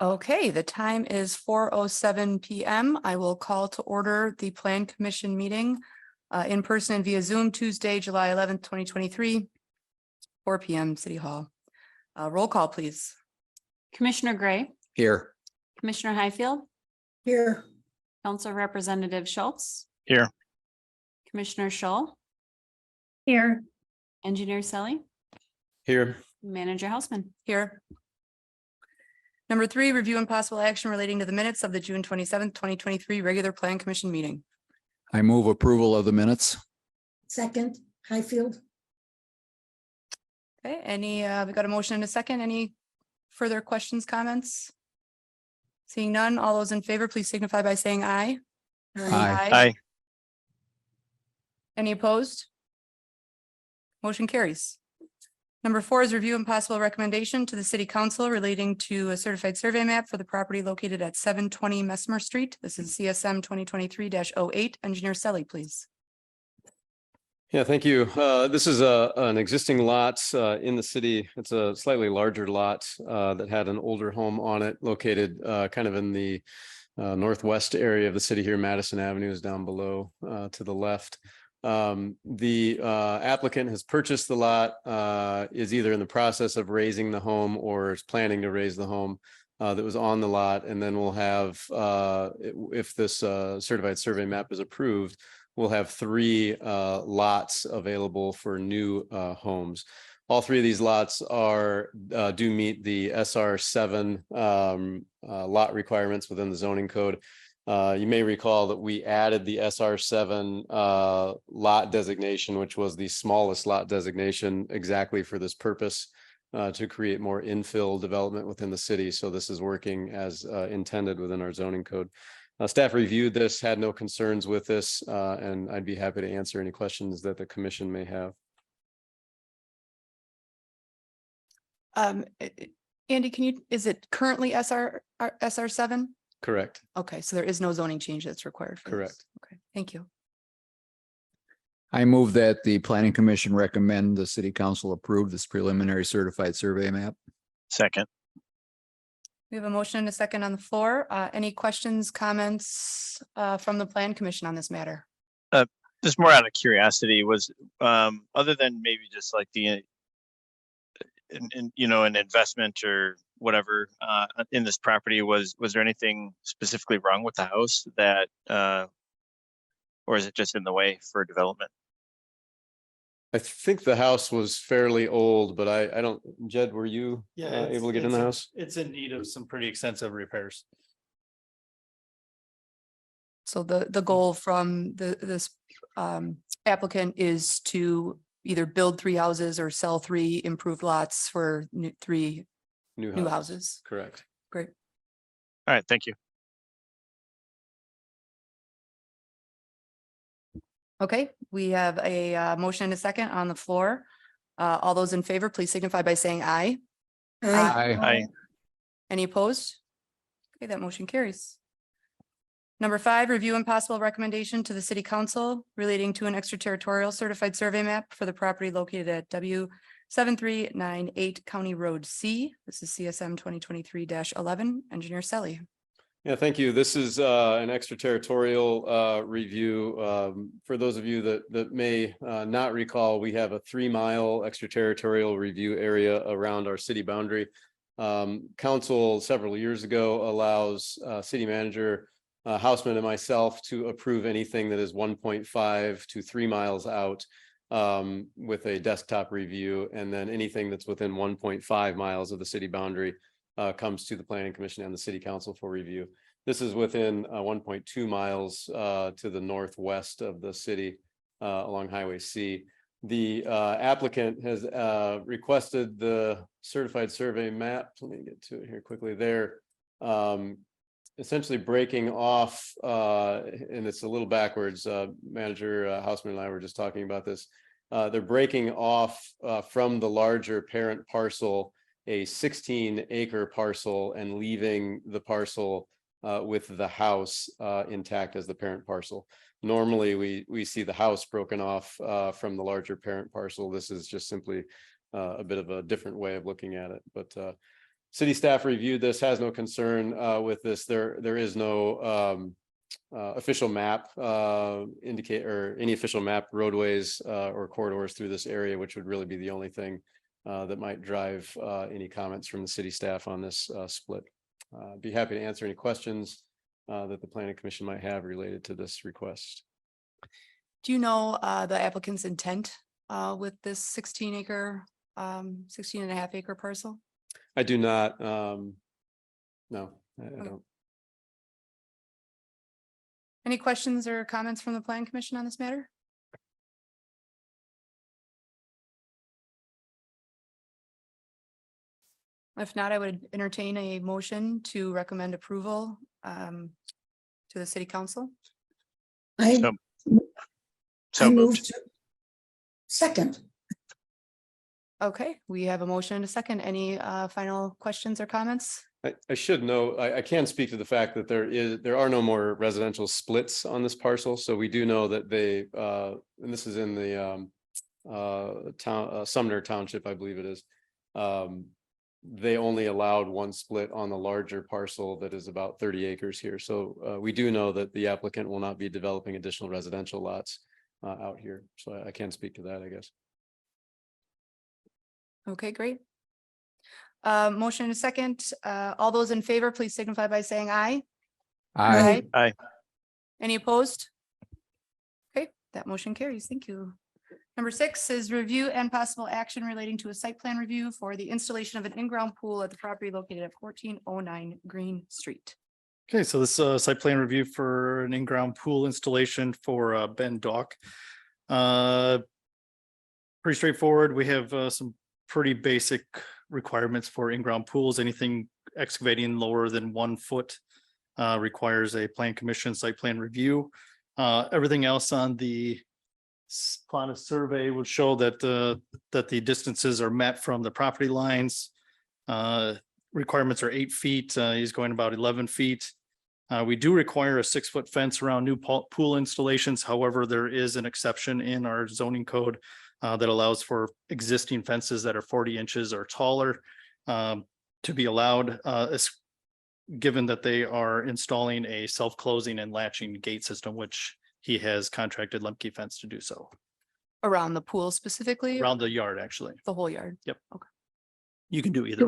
Okay, the time is 4:07 p.m. I will call to order the Plan Commission meeting in person and via Zoom Tuesday, July 11th, 2023, 4 p.m. City Hall. Roll call, please. Commissioner Gray, Here. Commissioner Highfield, Here. Council Representative Schultz, Here. Commissioner Schull, Here. Engineer Selly, Here. Manager Houseman. Here. Number 3, review and possible action relating to the minutes of the June 27th, 2023 regular Plan Commission meeting. I move approval of the minutes. Second, Highfield. Okay, we got a motion and a second. Any further questions, comments? Seeing none, all those in favor, please signify by saying aye. Aye. Aye. Any opposed? Motion carries. Number 4 is review and possible recommendation to the City Council relating to a certified survey map for the property located at 720 Messmer Street. This is CSM 2023-08. Engineer Selly, please. Yeah, thank you. This is an existing lot in the city. It's a slightly larger lot that had an older home on it, located kind of in the northwest area of the city here. Madison Avenue is down below to the left. The applicant has purchased the lot, is either in the process of raising the home or is planning to raise the home that was on the lot. And then we'll have, if this certified survey map is approved, we'll have 3 lots available for new homes. All 3 of these lots are do meet the SR7 lot requirements within the zoning code. You may recall that we added the SR7 lot designation, which was the smallest lot designation, exactly for this purpose, to create more infill development within the city. So this is working as intended within our zoning code. Staff reviewed this, had no concerns with this, and I'd be happy to answer any questions that the commission may have. Andy, is it currently SR7? Correct. Okay, so there is no zoning change that's required for this. Correct. Okay, thank you. I move that the planning commission recommend the city council approve this preliminary certified survey map. Second. We have a motion and a second on the floor. Any questions, comments from the Plan Commission on this matter? Just more out of curiosity, was other than maybe just like the an investment or whatever in this property, was there anything specifically wrong with the house that or is it just in the way for development? I think the house was fairly old, but I don't, Jed, were you able to get in the house? It's in need of some pretty extensive repairs. So the goal from this applicant is to either build 3 houses or sell 3 improved lots for 3 new houses. Correct. Great. All right, thank you. Okay, we have a motion and a second on the floor. All those in favor, please signify by saying aye. Aye. Any opposed? Okay, that motion carries. Number 5, review and possible recommendation to the City Council relating to an extraterritorial certified survey map for the property located at W7398 County Road C. This is CSM 2023-11. Engineer Selly. Yeah, thank you. This is an extraterritorial review. For those of you that may not recall, we have a 3-mile extraterritorial review area around our city boundary. Council several years ago allows city manager, Houseman, and myself to approve anything that is 1.5 to 3 miles out with a desktop review, and then anything that's within 1.5 miles of the city boundary comes to the Planning Commission and the City Council for review. This is within 1.2 miles to the northwest of the city along Highway C. The applicant has requested the certified survey map. Let me get to it here quickly. They're essentially breaking off, and it's a little backwards. Manager Houseman and I were just talking about this. They're breaking off from the larger parent parcel a 16-acre parcel and leaving the parcel with the house intact as the parent parcel. Normally, we see the house broken off from the larger parent parcel. This is just simply a bit of a different way of looking at it. But City staff reviewed this, has no concern with this. There is no official map indicate or any official map roadways or corridors through this area, which would really be the only thing that might drive any comments from the city staff on this split. Be happy to answer any questions that the planning commission might have related to this request. Do you know the applicant's intent with this 16 and a half acre parcel? I do not. No, I don't. Any questions or comments from the Plan Commission on this matter? If not, I would entertain a motion to recommend approval to the city council. I So moved. moved. Second, Okay, we have a motion and a second. Any final questions or comments? I should know, I can speak to the fact that there are no more residential splits on this parcel. So we do know that they, and this is in the Sumner Township, I believe it is. They only allowed one split on the larger parcel that is about 30 acres here. So we do know that the applicant will not be developing additional residential lots out here. So I can speak to that, I guess. Okay, great. Motion and a second. All those in favor, please signify by saying aye. Aye. Aye. Any opposed? Okay, that motion carries. Thank you. Number 6 is review and possible action relating to a site plan review for the installation of an in-ground pool at the property located at 1409 Green Street. Okay, so this site plan review for an in-ground pool installation for Ben Dock. Pretty straightforward. We have some pretty basic requirements for in-ground pools. Anything excavating lower than 1 foot requires a plan commission site plan review. Everything else on the plot of survey would show that the distances are met from the property lines. Requirements are 8 feet. He's going about 11 feet. We do require a 6-foot fence around new pool installations. However, there is an exception in our zoning code that allows for existing fences that are 40 inches or taller to be allowed, given that they are installing a self-closing and latching gate system, which he has contracted Lemke Fence to do so. Around the pool specifically? Around the yard, actually. The whole yard? Yep. Okay. You can do either.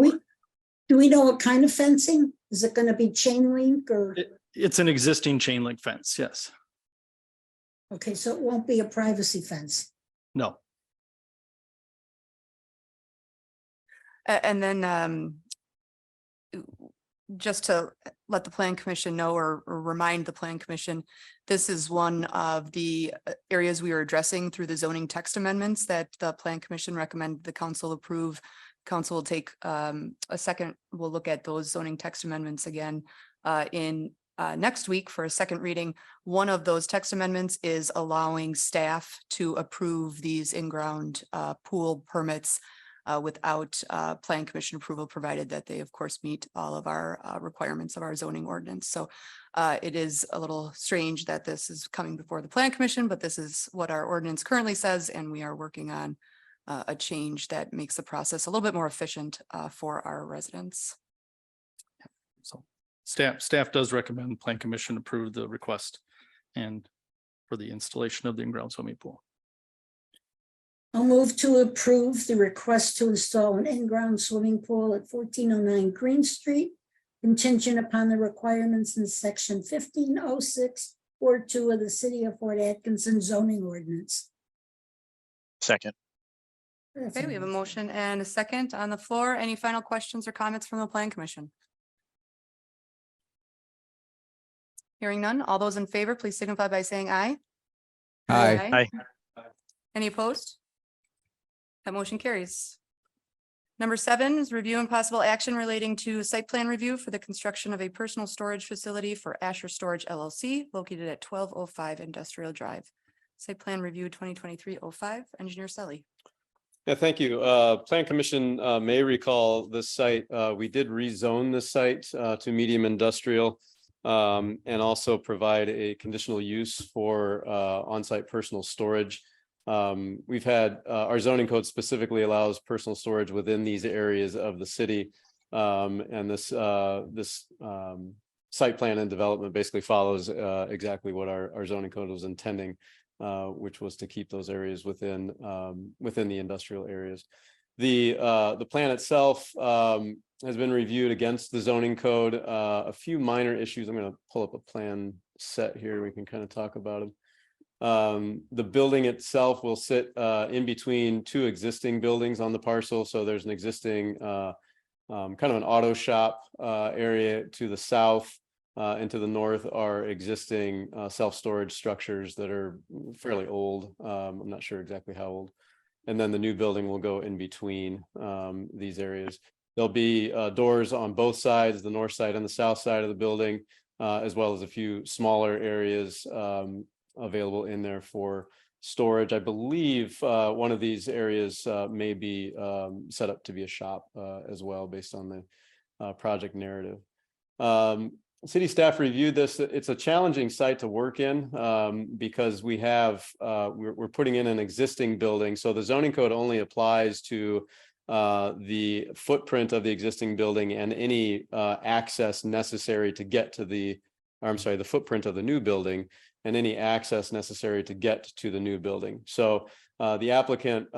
do we know what kind of fencing? Is it gonna be chain link or, It's an existing chain link fence. Yes. okay, so it won't be a privacy fence? No. And then just to let the Plan Commission know or remind the Plan Commission, this is one of the areas we are addressing through the zoning text amendments that the Plan Commission recommended the council approve. Council will take a second, we'll look at those zoning text amendments again in next week for a second reading. One of those text amendments is allowing staff to approve these in-ground pool permits without Plan Commission approval, provided that they of course meet all of our requirements of our zoning ordinance. So it is a little strange that this is coming before the Plan Commission, but this is what our ordinance currently says, and we are working on a change that makes the process a little bit more efficient for our residents. So staff does recommend Plan Commission approve the request and for the installation of the in-ground swimming pool. I'll move to approve the request to install an in-ground swimming pool at 1409 Green Street, contingent upon the requirements in section 1506 or 2 of the City of Fort Atkinson zoning ordinance. Second. Okay, we have a motion and a second on the floor. Any final questions or comments from the Plan Commission? Hearing none, all those in favor, please signify by saying aye. Aye. Any opposed? That motion carries. Number 7 is review and possible action relating to site plan review for the construction of a personal storage facility for Asher Storage LLC located at 1205 Industrial Drive. Site plan review 2023-05, Engineer Selly. Yeah, thank you. Plan Commission may recall this site. We did rezone this site to medium industrial and also provide a conditional use for on-site personal storage. We've had our zoning code specifically allows personal storage within these areas of the city. And this site plan and development basically follows exactly what our zoning code was intending, which was to keep those areas within the industrial areas. The plan itself has been reviewed against the zoning code. A few minor issues. I'm going to pull up a plan set here. We can kind of talk about them. The building itself will sit in between two existing buildings on the parcel. So there's an existing kind of an auto shop area to the south. And to the north are existing self-storage structures that are fairly old. I'm not sure exactly how old. And then the new building will go in between these areas. There'll be doors on both sides, the north side and the south side of the building, as well as a few smaller areas available in there for storage. I believe one of these areas may be set up to be a shop as well, based on the project narrative. City staff reviewed this. It's a challenging site to work in because we have we're putting in an existing building. So the zoning code only applies to the footprint of the existing building and any access necessary to get to the footprint of the new building and any access necessary to get to the new building. So the applicant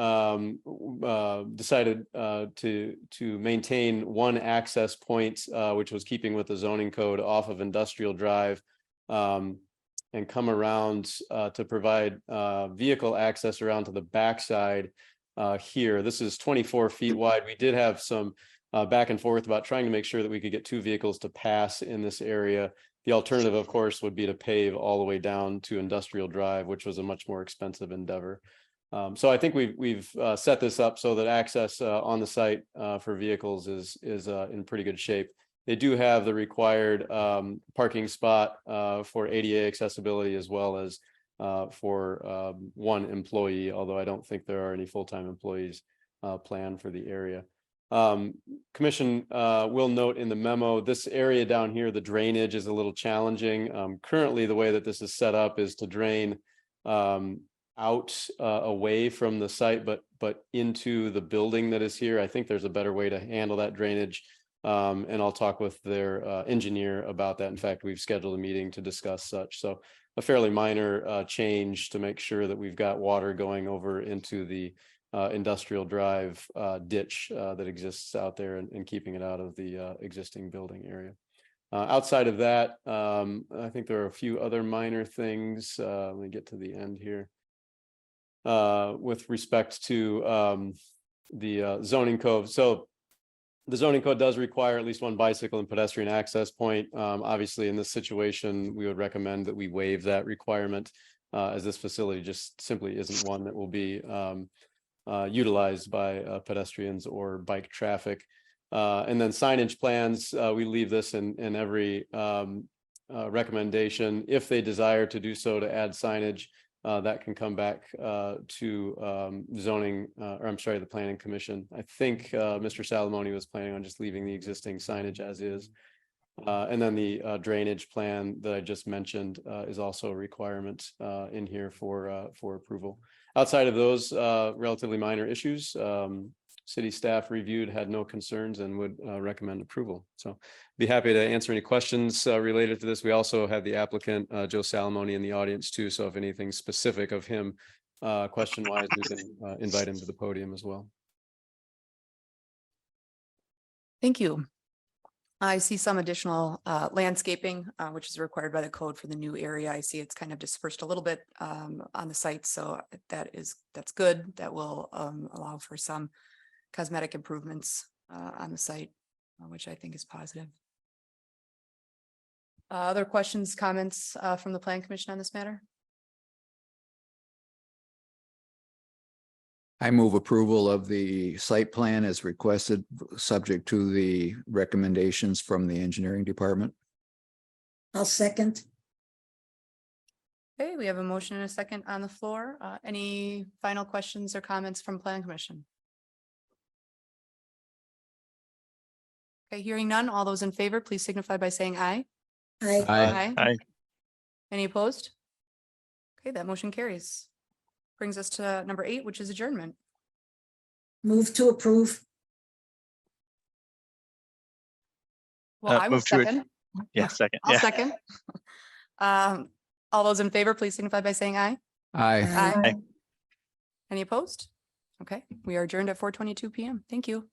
decided to maintain one access point, which was keeping with the zoning code, off of Industrial Drive, and come around to provide vehicle access around to the backside here. This is 24 feet wide. We did have some back and forth about trying to make sure that we could get two vehicles to pass in this area. The alternative, of course, would be to pave all the way down to Industrial Drive, which was a much more expensive endeavor. So I think we've set this up so that access on the site for vehicles is in pretty good shape. They do have the required parking spot for ADA accessibility, as well as for one employee, although I don't think there are any full-time employees planned for the area. Commission will note in the memo, this area down here, the drainage is a little challenging. Currently, the way that this is set up is to drain out away from the site, but into the building that is here. I think there's a better way to handle that drainage. And I'll talk with their engineer about that. In fact, we've scheduled a meeting to discuss such. So a fairly minor change to make sure that we've got water going over into the Industrial Drive ditch that exists out there, and keeping it out of the existing building area. Outside of that, I think there are a few other minor things. Let me get to the end here. With respect to the zoning code. So the zoning code does require at least one bicycle and pedestrian access point. Obviously, in this situation, we would recommend that we waive that requirement, as this facility just simply isn't one that will be utilized by pedestrians or bike traffic. And then signage plans, we leave this in every recommendation. If they desire to do so, to add signage, that can come back to zoning, or I'm sorry, the planning commission. I think Mr. Salamone was planning on just leaving the existing signage as is. And then the drainage plan that I just mentioned is also a requirement in here for approval. Outside of those relatively minor issues, city staff reviewed, had no concerns, and would recommend approval. So be happy to answer any questions related to this. We also have the applicant, Joe Salamone, in the audience too. So if anything specific of him question wise, we can invite him to the podium as well. Thank you. I see some additional landscaping, which is required by the code for the new area. I see it's kind of dispersed a little bit on the site. So that's good. That will allow for some cosmetic improvements on the site, which I think is positive. Other questions, comments from the Plan Commission on this matter? I move approval of the site plan as requested, subject to the recommendations from the engineering department. I'll second. Okay, we have a motion and a second on the floor. Any final questions or comments from Plan Commission? Okay, hearing none. All those in favor, please signify by saying aye. Aye. Aye. Aye. Any opposed? Okay, that motion carries. Brings us to number 8, which is adjournment. Move to approve. Well, I will move to it. second. Yeah, second. I'll Yeah. second. All those in favor, please signify by saying aye. Aye. Any opposed? Okay, we are adjourned at 4:22 PM. Thank you.